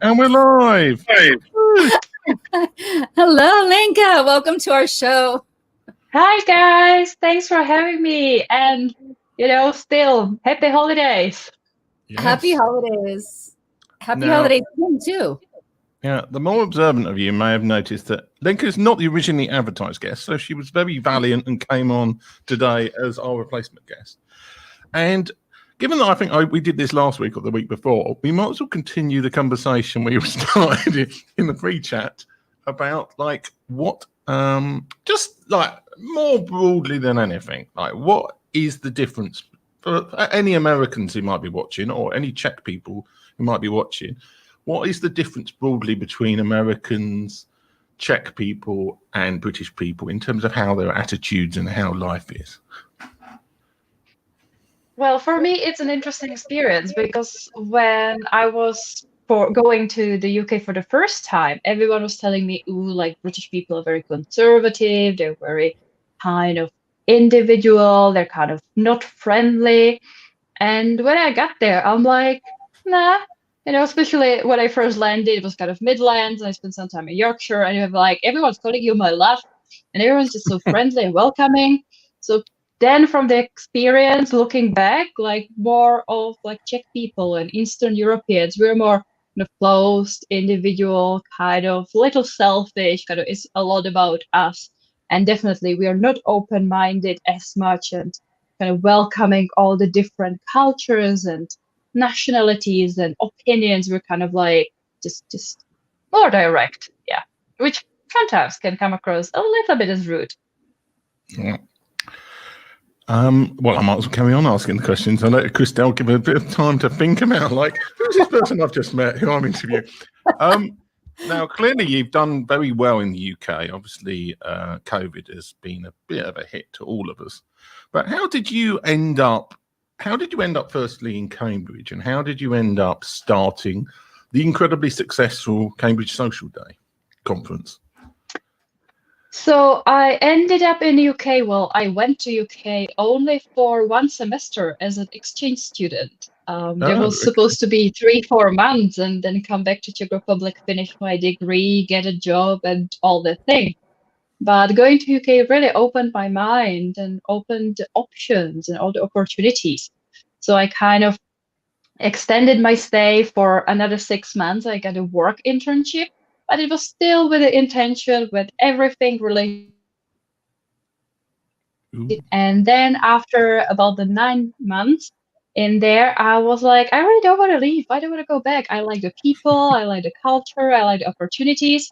And we're live. Hey. Woo. Hello, Lenka. Welcome to our show. Hi guys, thanks for having me. And still happy holidays. Happy Yes. holidays. Happy Now, holidays to him too. yeah, the more observant of you may have noticed that Lenka is not the originally advertised guest, so she was very valiant and came on today as our replacement guest. And given that I think we did this last week or the week before, we might as well continue the conversation we started in the pre-chat about like what, just like more broadly than anything, like what is the difference for any Americans who might be watching or any Czech people who might be watching? What is the difference broadly between Americans, Czech people, and British people in terms of how their attitudes and how life is? Well, for me, it's an interesting experience because when I was going to the UK for the first time, everyone was telling me, ooh, like British people are very conservative, they're very kind of individual, they're kind of not friendly. And when I got there, I'm like, nah, especially when I first landed, it was kind of Midlands, and I spent some time in Yorkshire, and you have like everyone's calling you my love, and everyone's just so friendly and welcoming. So then from the experience, looking back, like more of like Czech people and Eastern Europeans, we're more kind of closed, individual, kind of little selfish, kind of it's a lot about us. And definitely we are not open-minded as much and kind of welcoming all the different cultures and nationalities and opinions. We're kind of like just more direct, yeah, which sometimes can come across a little bit as rude. Yeah. Well, I might as well carry on asking the questions. I'll let Christelle give a bit of time to think about, like, who's this person I've just met who I'm interviewing? Now, clearly, you've done very well in the UK. Obviously, COVID has been a bit of a hit to all of us. But how did you end up firstly in Cambridge, and how did you end up starting the incredibly successful Cambridge Social Day conference? So I ended up in the UK. Well, I went to UK only for one semester as an exchange student. There was supposed to be 3-4 months and then come back to Czech Republic, finish my degree, get a job and all that thing. But going to UK really opened my mind and opened the options and all the opportunities. So I kind of extended my stay for another 6 months. I got a work internship, but it was still with the intention with everything related. Ooh. And then after about the 9 months in there, I was like, I really don't want to leave. I don't want to go back. I like the people, I like the culture, I like the opportunities.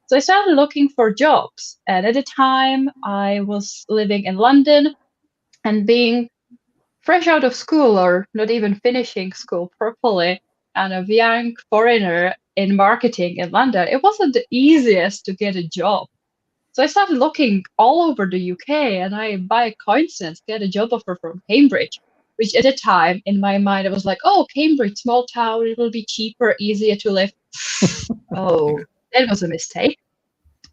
So I started looking for jobs. And at the time, I was living in London and being fresh out of school or not even finishing school properly, and a young foreigner in marketing in London, it wasn't the easiest to get a job. So I started looking all over the UK, and I, by coincidence, get a job offer from Cambridge, which at the time in my mind, I was like, oh, Cambridge, small town, it will be cheaper, easier to live. Oh, that was a mistake.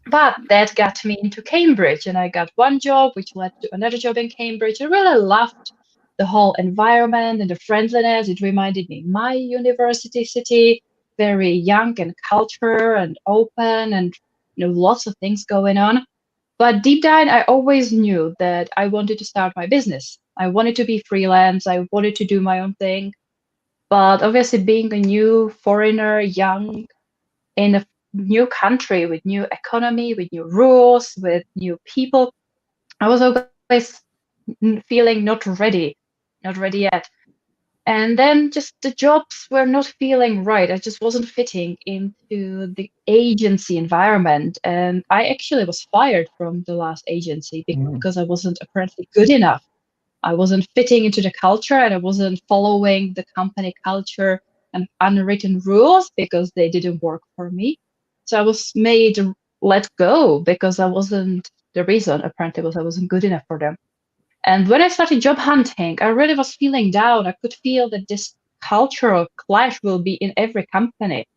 But that got me into Cambridge, and I got one job, which led to another job in Cambridge. I really loved the whole environment and the friendliness. It reminded me my university city, very young and culture and open, and lots of things going on. But deep down, I always knew that I wanted to start my business. I wanted to be freelance. I wanted to do my own thing. But obviously, being a new foreigner, young, in a new country with new economy, with new rules, with new people, I was always feeling not ready yet. And then just the jobs were not feeling right. I just wasn't fitting into the agency environment. And I actually was fired from the last agency because I wasn't apparently good enough. I wasn't fitting into the culture and I wasn't following the company culture and unwritten rules because they didn't work for me. So I was made let go because I wasn't the reason, apparently, was I wasn't good enough for them. And when I started job hunting, I really was feeling down. I could feel that this cultural clash will be in every company.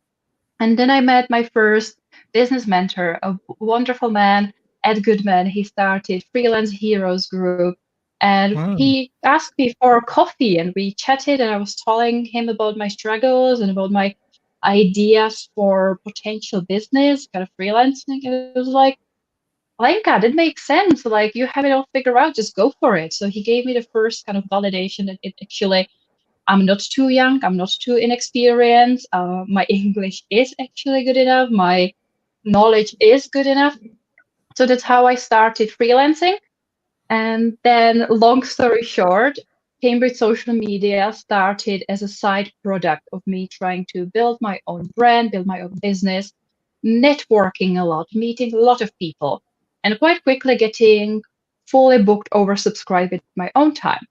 And then I met my first business mentor, a wonderful man, Ed Goodman. He started Freelance Heroes Group. And he asked me for coffee and we chatted and I was telling him about my struggles and about my ideas for potential business, kind of freelancing. And it was like, Lenka, that makes sense. Like, you have it all figured out, just go for it. So he gave me the first kind of validation that it actually, I'm not too young, I'm not too inexperienced. My English is actually good enough. My knowledge is good enough. So that's how I started freelancing. And then, long story short, Cambridge social media started as a side product of me trying to build my own brand, build my own business, networking a lot, meeting a lot of people, and quite quickly getting fully booked, oversubscribed at my own time.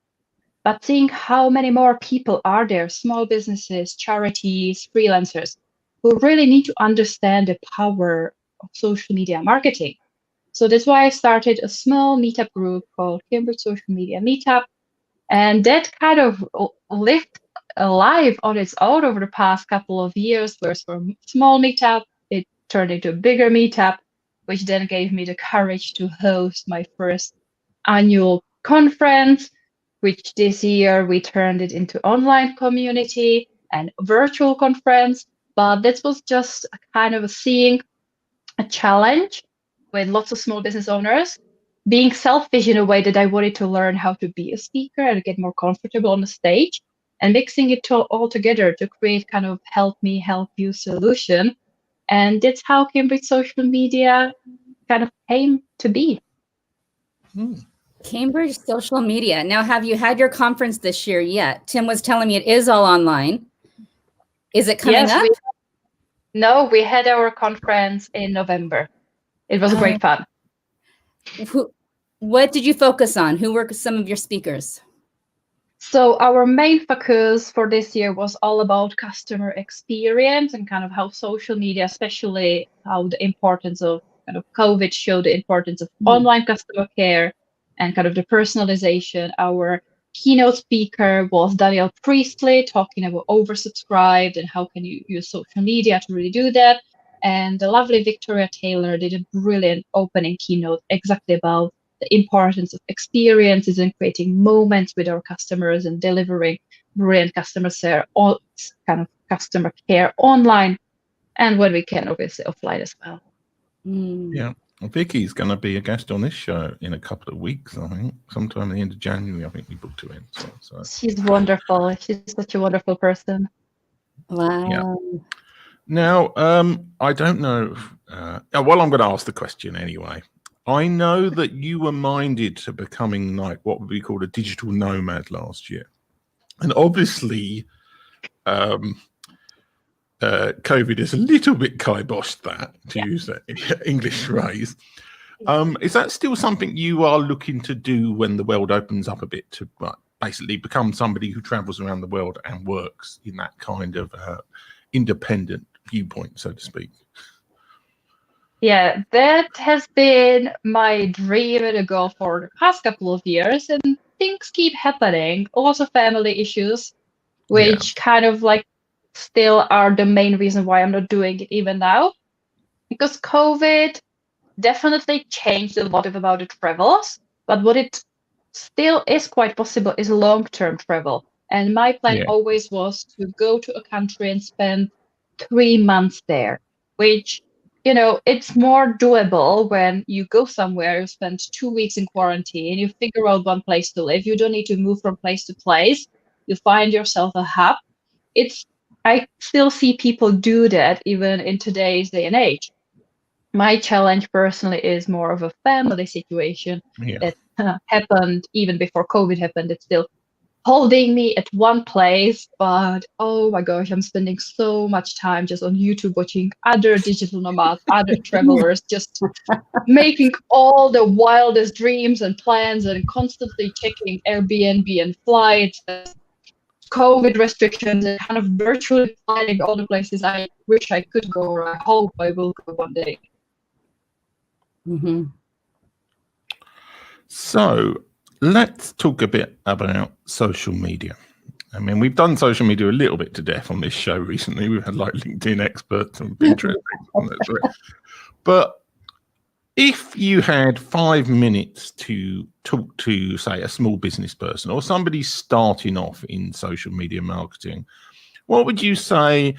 But seeing how many more people are there, small businesses, charities, freelancers, who really need to understand the power of social media marketing. So that's why I started a small meetup group called Cambridge Social Media Meetup. And that kind of lived alive on its own over the past couple of years, where from a small meetup, it turned into a bigger meetup, which then gave me the courage to host my first annual conference, which this year we turned it into online community and virtual conference. But this was just a kind of seeing a challenge with lots of small business owners, being selfish in a way that I wanted to learn how to be a speaker and get more comfortable on the stage, and mixing it all together to create kind of help me help you solution. And that's how Cambridge social media kind of came to be. Cambridge social media. Now, have you had your conference this year yet? Tim was telling me it is all online. Is it coming up? No, we had our conference in November. It was great fun. What did you focus on? Who were some of your speakers? So our main focus for this year was all about customer experience and kind of how social media, especially how the importance of kind of COVID showed the importance of online customer care and kind of the personalization. Our keynote speaker was Daniel Priestley, talking about oversubscribed and how can you use social media to really do that. And the lovely Victoria Taylor did a brilliant opening keynote exactly about the importance of experiences and creating moments with our customers and delivering brilliant customer care, all kind of customer care online, and when we can, obviously offline as well. Yeah, Vicky's going to be a guest on this show in a couple of weeks. I think sometime at the end of January. I think we booked her in. So. She's wonderful. She's such a wonderful person. Wow. Yeah. Now, I don't know. Well, I'm going to ask the question anyway. I know that you were minded to becoming like what would be called a digital nomad last year. And obviously, COVID is a little bit kiboshed that, to use that English phrase. Is that still something you are looking to do when the world opens up a bit, to basically become somebody who travels around the world and works in that kind of independent viewpoint, so to speak? Yeah, that has been my dream and a goal for the past couple of years, and things keep happening. Also family issues, which kind of like still are the main reason why I'm not doing it even now. Because COVID definitely changed a lot about the travels, but what it still is quite possible is long-term travel. And my plan always was to go to a country and spend 3 months there, which, you know, it's more doable when you go somewhere, you spend 2 weeks in quarantine, you figure out one place to live. You don't need to move from place to place. You find yourself a hub. I still see people do that even in today's day and age. My challenge personally is more of a family situation that happened even before COVID happened. It's still holding me at one place, but oh my gosh, I'm spending so much time just on YouTube watching other digital nomads, other travelers, just making all the wildest dreams and plans and constantly checking Airbnb and flights, COVID restrictions, and kind of virtually planning all the places I wish I could go, or I hope I will go one day. So let's talk a bit about social media. I mean, we've done social media a little bit to death on this show recently. We've had like LinkedIn experts and Pinterest experts. But if you had 5 minutes to talk to, say, a small business person or somebody starting off in social media marketing, what would you say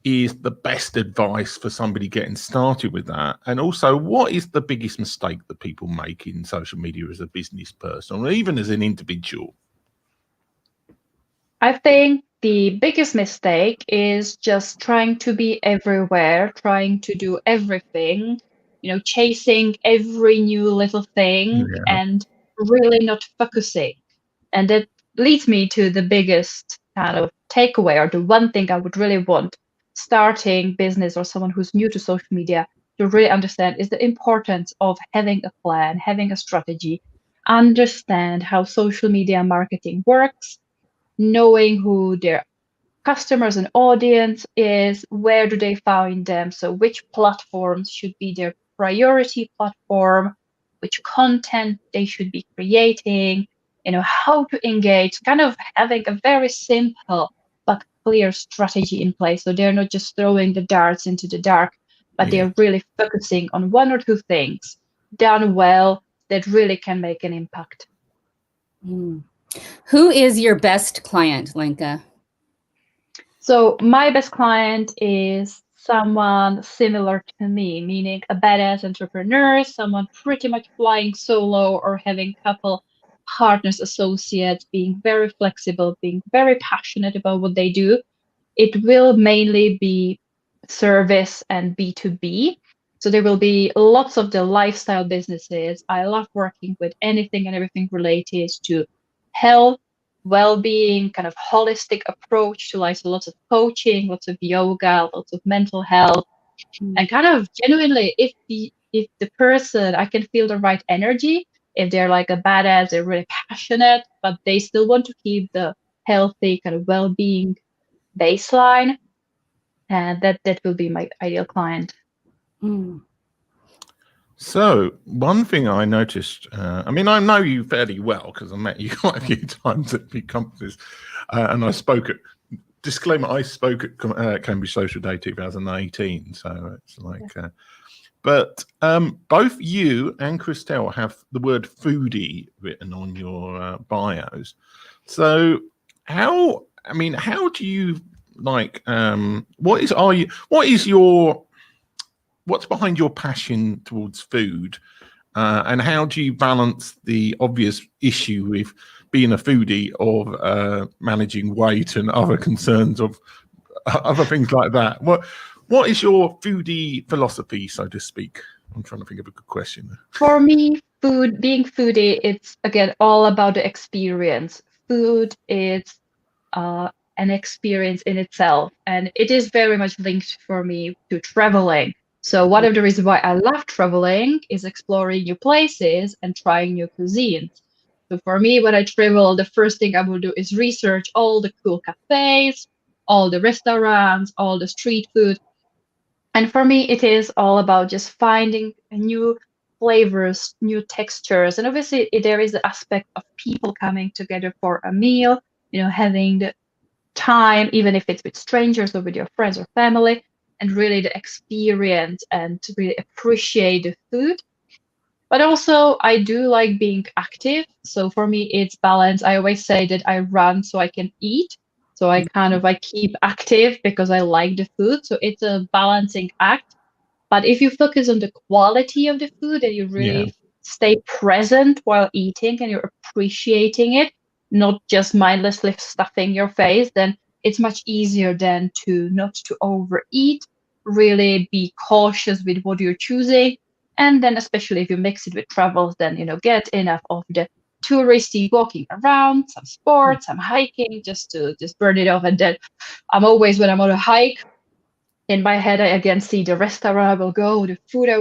is the best advice for somebody getting started with that? And also, what is the biggest mistake that people make in social media as a business person or even as an individual? I think the biggest mistake is just trying to be everywhere, trying to do everything, chasing every new little thing Yeah. and really not focusing. And that leads me to the biggest kind of takeaway, or the one thing I would really want starting business or someone who's new to social media to really understand is the importance of having a plan, having a strategy, understand how social media marketing works, knowing who their customers and audience is, where do they find them, so which platforms should be their priority platform, which content they should be creating, how to engage, kind of having a very simple but clear strategy in place, so they're not just throwing the darts into the dark, but they're really focusing on one or two things done well that really can make an impact. Who is your best client, Lenka? So my best client is someone similar to me, meaning a badass entrepreneur, someone pretty much flying solo or having a couple partners, associates, being very flexible, being very passionate about what they do. It will mainly be service and B2B. So there will be lots of the lifestyle businesses. I love working with anything and everything related to health, well-being, kind of holistic approach to life. So lots of coaching, lots of yoga, lots of mental health, and kind of genuinely, if the person, I can feel the right energy, if they're like a badass, they're really passionate, but they still want to keep the healthy kind of well-being baseline, and that will be my ideal client. So one thing I noticed, I mean, I know you fairly well because I met you quite a few times at big conferences, and I spoke at, disclaimer, I spoke at Cambridge Social Day 2018, so it's like, but both you and Christelle have the word foodie written on your bios. So how do you like, what's behind your passion towards food, and how do you balance the obvious issue with being a foodie of managing weight and other concerns of other things like that? What is your foodie philosophy, so to speak? I'm trying to think of a good question. For me, being foodie, it's again all about the experience. Food is an experience in itself, and it is very much linked for me to traveling. So one of the reasons why I love traveling is exploring new places and trying new cuisines. So for me, when I travel, the first thing I will do is research all the cool cafes, all the restaurants, all the street food. And for me, it is all about just finding new flavors, new textures. And obviously, there is the aspect of people coming together for a meal, having the time, even if it's with strangers or with your friends or family, and really the experience and to really appreciate the food. But also, I do like being active. So for me, it's balance. I always say that I run so I can eat. So I keep active because I like the food. So it's a balancing act. But if you focus on the quality of the food and you really stay present while eating and you're appreciating it, not just mindlessly stuffing your face, then it's much easier than not to overeat, really be cautious with what you're choosing. And then especially if you mix it with travels, then, get enough of the touristy walking around, some sports, some hiking, just to burn it off. And then I'm always, when I'm on a hike, in my head, I again see the restaurant I will go, the food I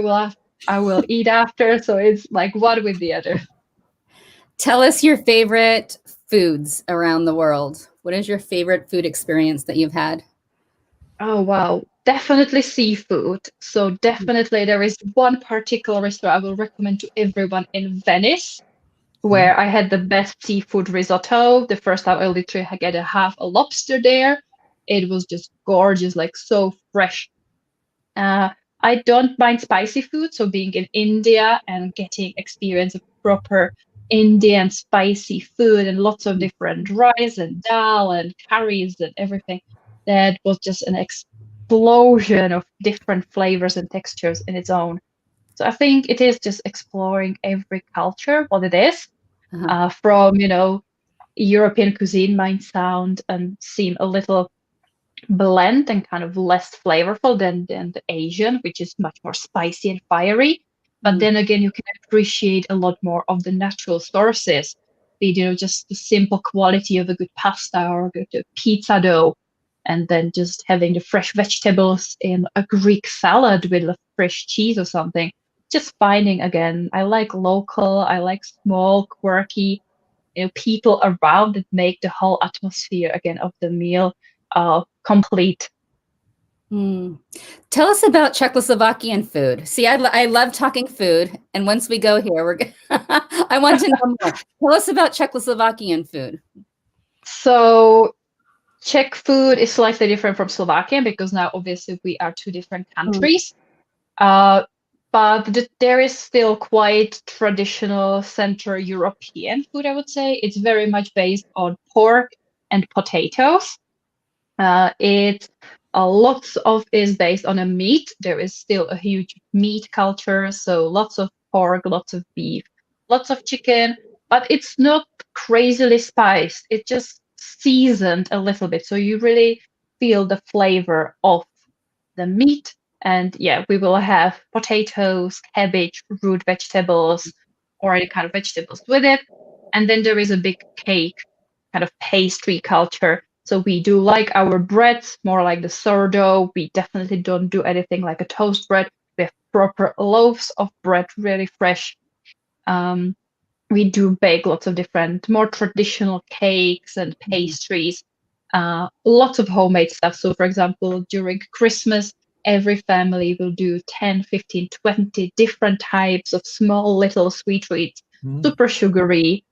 will eat after. So it's like one with the other. Tell us your favorite foods around the world. What is your favorite food experience that you've had? Oh, wow. Definitely seafood. So definitely there is one particular restaurant I will recommend to everyone in Venice, where I had the best seafood risotto. The first time I literally had half a lobster there. It was just gorgeous, like so fresh. I don't mind spicy food, so being in India and getting experience of proper Indian spicy food and lots of different rice and dal and curries and everything, that was just an explosion of different flavors and textures in its own. So I think it is just exploring every culture, what it is, from, European cuisine might sound and seem a little bland and kind of less flavorful than the Asian, which is much more spicy and fiery. But then again, you can appreciate a lot more of the natural sources, just the simple quality of a good pasta or a good pizza dough, and then just having the fresh vegetables in a Greek salad with a fresh cheese or something. Just finding, again, I like local, I like small, quirky, people around that make the whole atmosphere, again, of the meal complete. Tell us about Czechoslovakian food. See, I love talking food, and once we go here, I want to know more. Tell us about Czechoslovakian food. So Czech food is slightly different from Slovakian because now obviously we are two different countries. But there is still quite traditional Central European food, I would say. It's very much based on pork and potatoes. It lots of is based on a meat. There is still a huge meat culture, so lots of pork, lots of beef, lots of chicken, but it's not crazily spiced. It's just seasoned a little bit, so you really feel the flavor of the meat. And yeah, we will have potatoes, cabbage, root vegetables, or any kind of vegetables with it. And then there is a big cake, kind of pastry culture. So we do like our breads, more like the sourdough. We definitely don't do anything like a toast bread. We have proper loaves of bread, really fresh. We do bake lots of different, more traditional cakes and pastries, lots of homemade stuff. So for example, during Christmas, every family will do 10, 15, 20 different types of small little sweet treats, super sugary,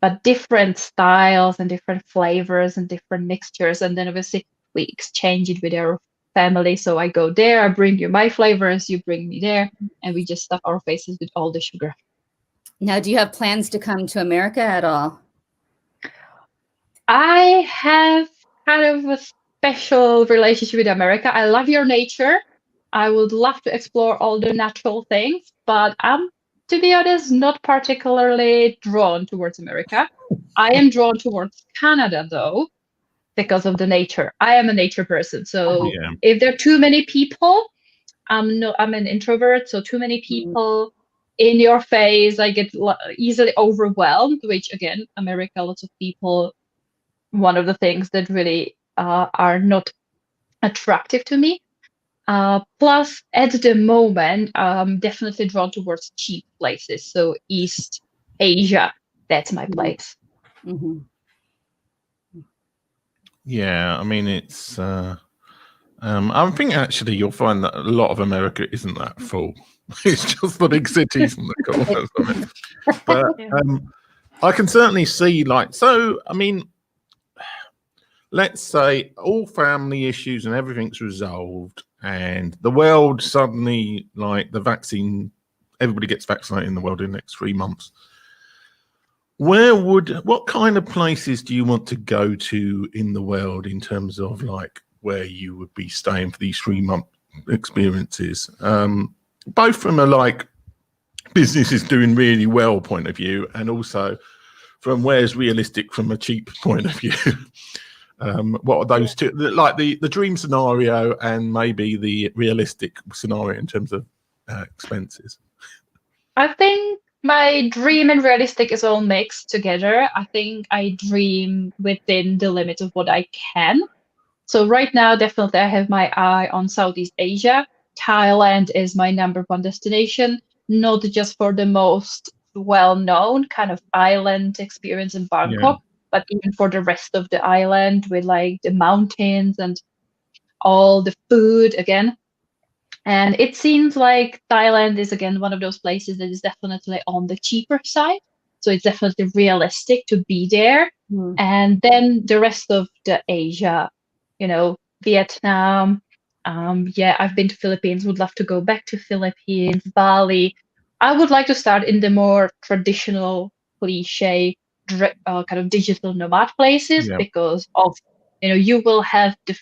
but different styles and different flavors and different mixtures. And then obviously we exchange it with our family. So I go there, I bring you my flavors, you bring me there, and we just stuff our faces with all the sugar. Now, do you have plans to come to America at all? I have kind of a special relationship with America. I love your nature. I would love to explore all the natural things, but I'm, to be honest, not particularly drawn towards America. I am drawn towards Canada, though, because of the nature. I am a nature person. So if there are too many people, I'm an introvert. So too many people in your face, I get easily overwhelmed, which again, America, lots of people, one of the things that really are not attractive to me. Plus, at the moment, I'm definitely drawn towards cheap places. So East Asia, that's my place. Yeah, I mean, it's. I think actually you'll find that a lot of America isn't that full. It's just the big cities and the corners of it. But I can certainly see, I mean, let's say all family issues and everything's resolved, and the world suddenly, like the vaccine, everybody gets vaccinated in the world in the next 3 months. What kind of places do you want to go to in the world in terms of like where you would be staying for these 3-month experiences? Both from a like business is doing really well point of view, and also from where's realistic from a cheap point of view. What are those two, like the dream scenario and maybe the realistic scenario in terms of expenses? I think my dream and realistic is all mixed together. I think I dream within the limits of what I can. So right now, definitely I have my eye on Southeast Asia. Thailand is my #1 destination, not just for the most well-known kind of island experience in Bangkok, but even for the rest of the island with like the mountains and all the food again. And it seems like Thailand is again one of those places that is definitely on the cheaper side. So it's definitely realistic to be there. And then the rest of the Asia, Vietnam. I've been to Philippines, would love to go back to Philippines, Bali. I would like to start in the more traditional cliche kind of digital nomad places because of, you will have the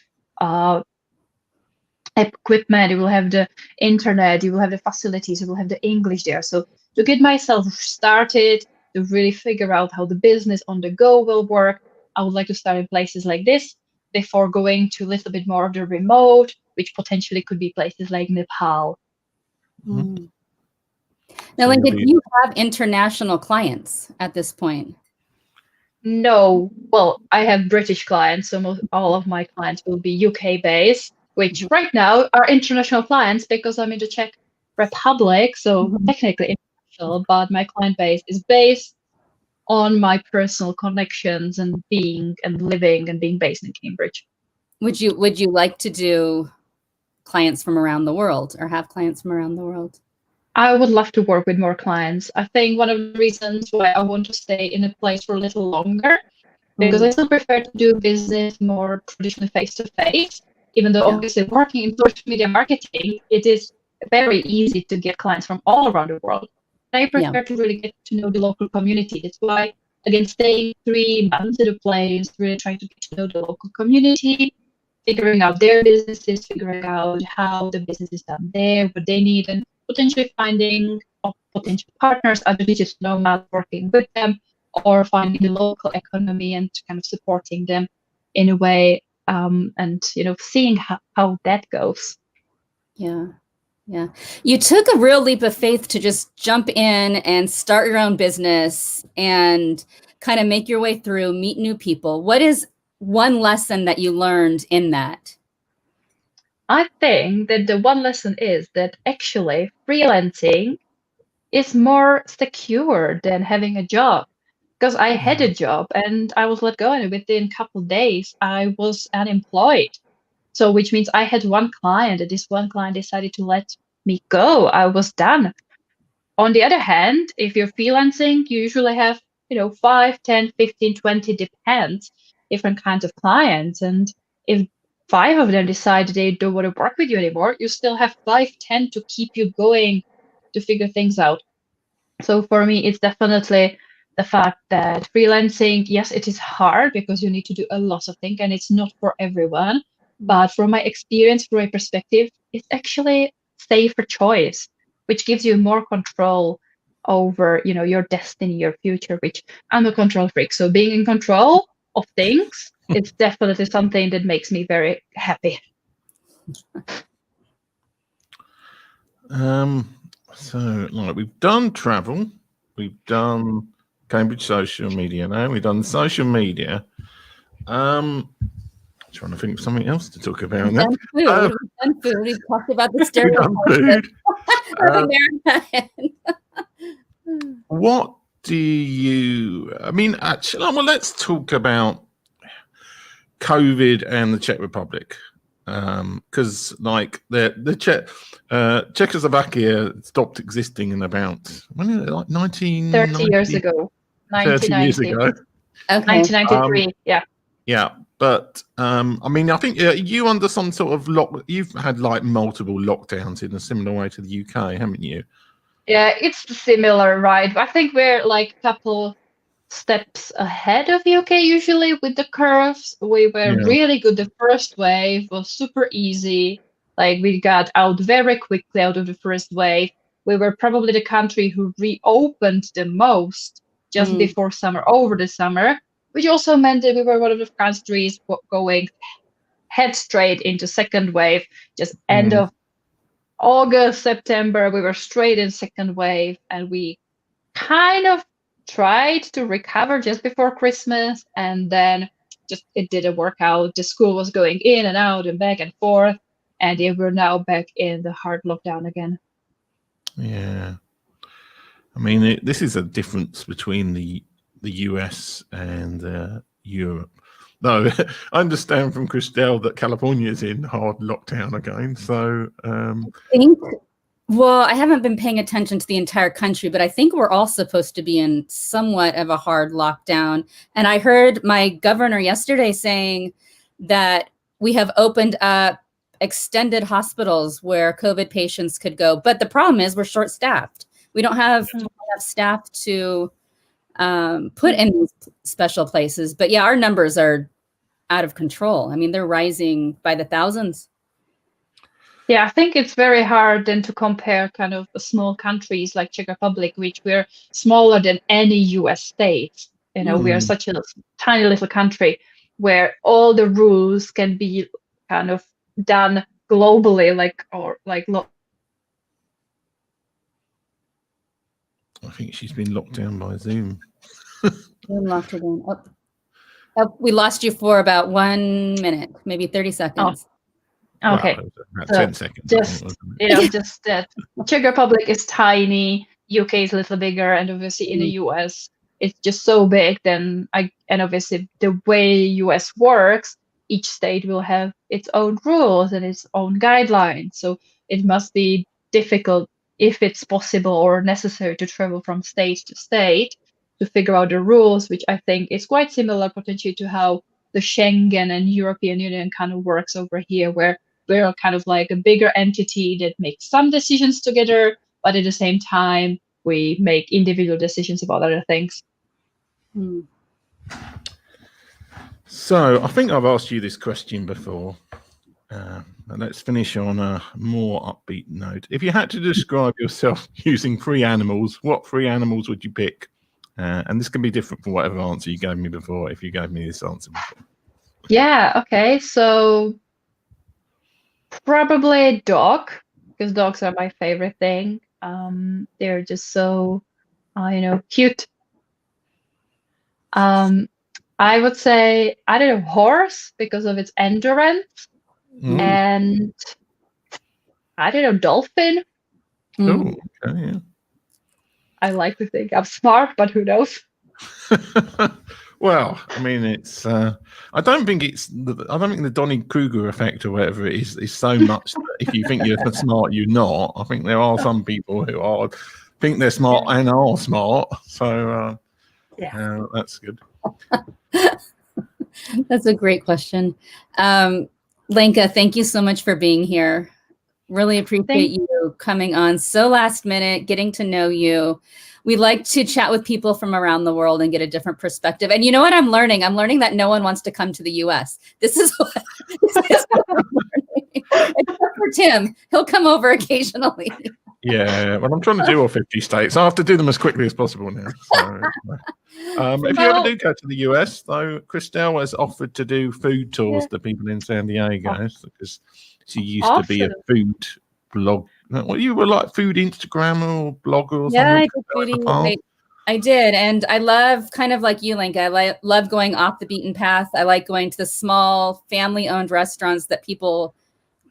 equipment, you will have the internet, you will have the facilities, you will have the English there. So to get myself started, to really figure out how the business on the go will work, I would like to start in places like this before going to a little bit more of the remote, which potentially could be places like Nepal. Mm. So Now, Lenka, you'll do be- you have international clients at this point? No, well, I have British clients, so all of my clients will be UK based, which right now are international clients because I'm in the Czech Republic, so technically international, but my client base is based on my personal connections and being and living and being based in Cambridge. Would you like to do clients from around the world or have clients from around the world? I would love to work with more clients. I think one of the reasons why I want to stay in a place for a little longer, because I still prefer to do business more traditionally face to face, even though obviously working in social media marketing, it is very easy to get clients from all around the world. I prefer to really get to know the local community. That's why, again, staying 3 months at a place, really trying to get to know the local community, figuring out their businesses, figuring out how the business is done there, what they need, and potentially finding potential partners, other digital nomads, working with them, or finding the local economy and kind of supporting them in a way, and seeing how that goes. Yeah. You took a real leap of faith to just jump in and start your own business and kind of make your way through, meet new people. What is one lesson that you learned in that? I think that the one lesson is that actually freelancing is more secure than having a job. Because I had a job and I was let go, and within a couple of days I was unemployed. So which means I had one client, and this one client decided to let me go. I was done. On the other hand, if you're freelancing, you usually have, 5, 10, 15, 20, depends, different kinds of clients. And if 5 of them decide they don't want to work with you anymore, you still have 5, 10 to keep you going to figure things out. So for me, it's definitely the fact that freelancing, yes, it is hard because you need to do a lot of things and it's not for everyone. But from my experience, from my perspective, it's actually safer choice, which gives you more control over, your destiny, your future, which I'm a control freak. So being in control of things, it's definitely something that makes me very happy. So, like, we've done travel, we've done Cambridge social media now, we've done social media. Trying to think of something else to talk about now. We've done food. We've talked about the stereotypes of America. What do you, actually, well, let's talk about COVID and the Czech Republic. Because like the Czechoslovakia stopped existing in about, when is it, like 30 years ago. 30 years ago. Okay. 1993, yeah. Yeah, but I think you under some sort of you've had like multiple lockdowns in a similar way to the UK, haven't you? Yeah, it's similar, right? I think we're like a couple steps ahead of UK usually with the curves. We were really good. The first wave was super easy. Like we got out very quickly out of the first wave. We were probably the country who reopened the most just before summer, over the summer, which also meant that we were one of the countries going head straight into second wave, just end of August, September, we were straight in second wave, and we kind of tried to recover just before Christmas, and then just it didn't work out. The school was going in and out and back and forth, and we're now back in the hard lockdown again. Yeah, this is a difference between the US and Europe. No, I understand from Christelle that California is in hard lockdown again. So well, I haven't been paying attention to the entire country, but I think we're all supposed to be in somewhat of a hard lockdown. And I heard my governor yesterday saying that we have opened up extended hospitals where COVID patients could go. But the problem is we're short-staffed. We don't have enough staff to put in these special places. But yeah, our numbers are out of control. They're rising by the thousands. Yeah, I think it's very hard then to compare kind of small countries like Czech Republic, which we're smaller than any US state. We are such a tiny little country where all the rules can be kind of done globally, I think she's been locked down by Zoom. Locked her down. Oh, we lost you for about 1 minute, maybe 30 seconds. Okay. Well, about 10 seconds. Just that Czech Republic is tiny, UK is a little bigger, and obviously in the US it's just so big. And obviously the way US works, each state will have its own rules and its own guidelines. So it must be difficult, if it's possible or necessary, to travel from state to state to figure out the rules, which I think is quite similar potentially to how the Schengen and European Union kind of works over here, where we're kind of like a bigger entity that makes some decisions together, but at the same time, we make individual decisions about other things. So I think I've asked you this question before. Let's finish on a more upbeat note. If you had to describe yourself using 3 animals, what 3 animals would you pick? And this can be different from whatever answer you gave me before, if you gave me this answer before. Yeah, okay. So probably a dog, because dogs are my favorite thing. They're just so, cute. I would say, I don't know, horse, because of its endurance. And I don't know, dolphin. Oh, okay, yeah. I like to think I'm smart, but who knows? Well, I mean, it's. I don't think the Donny Kruger effect or whatever it is so much that if you think you're smart, you're not. I think there are some people who think they're smart and are smart. So that's good. That's a great question. Lenka, thank you so much for being here. Really appreciate you coming on so last minute, getting to know you. We like to chat with people from around the world and get a different perspective. And you know what I'm learning? I'm learning that no one wants to come to the US. This is what I'm learning. Except for Tim. He'll come over occasionally. Yeah, well, I'm trying to do all 50 states. I have to do them as quickly as possible now. So, if you ever do go to the US, though, Christelle has offered to do food tours to people in San Diego because she used to be a food blog. Well, you were like food Instagram or blogger or something. Yeah, I did foodie. I did. And I love, kind of like you, Lenka, I love going off the beaten path. I like going to the small family-owned restaurants that people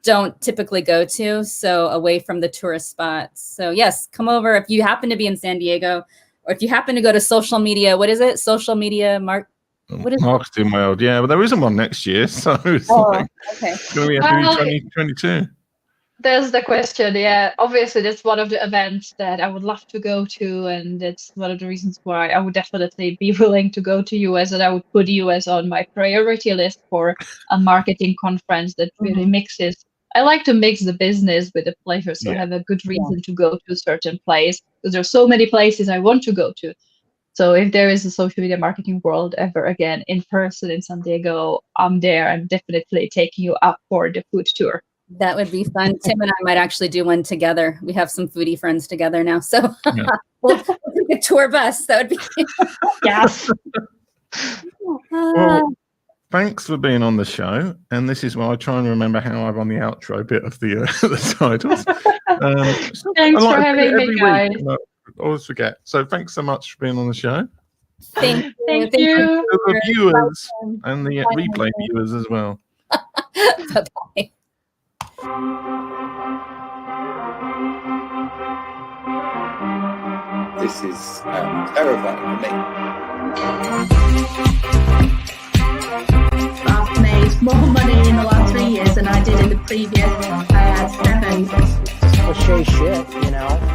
don't typically go to, so away from the tourist spots. So yes, come over if you happen to be in San Diego, or if you happen to go to social media. What is it? Social media marketing world. Yeah, but there isn't one next year, so it's okay. It's going to be a 2022. There's the question. Yeah, obviously that's one of the events that I would love to go to, and it's one of the reasons why I would definitely be willing to go to US, and I would put US on my priority list for a marketing conference that really mixes. I like to mix the business with the pleasure, so I have a good reason to go to a certain place, because there's so many places I want to go to. So if there is a social media marketing world ever again in person in San Diego, I'm there. I'm definitely taking you up for the food tour. That would be fun. Tim and I might actually do one together. We have some foodie friends together now. So we'll take a tour bus. That would be yes. Well, thanks for being on the show. And this is why I try and remember how I've on the outro bit of the titles. Thanks for having me, guys. I always forget. So thanks so much for being on the show. Thank you. Thank you. To the viewers and the replay viewers as well. Bye-bye. This is terrifying for me. I've made more money in the last 3 years than I did in the previous 7. Cliche shit, you know.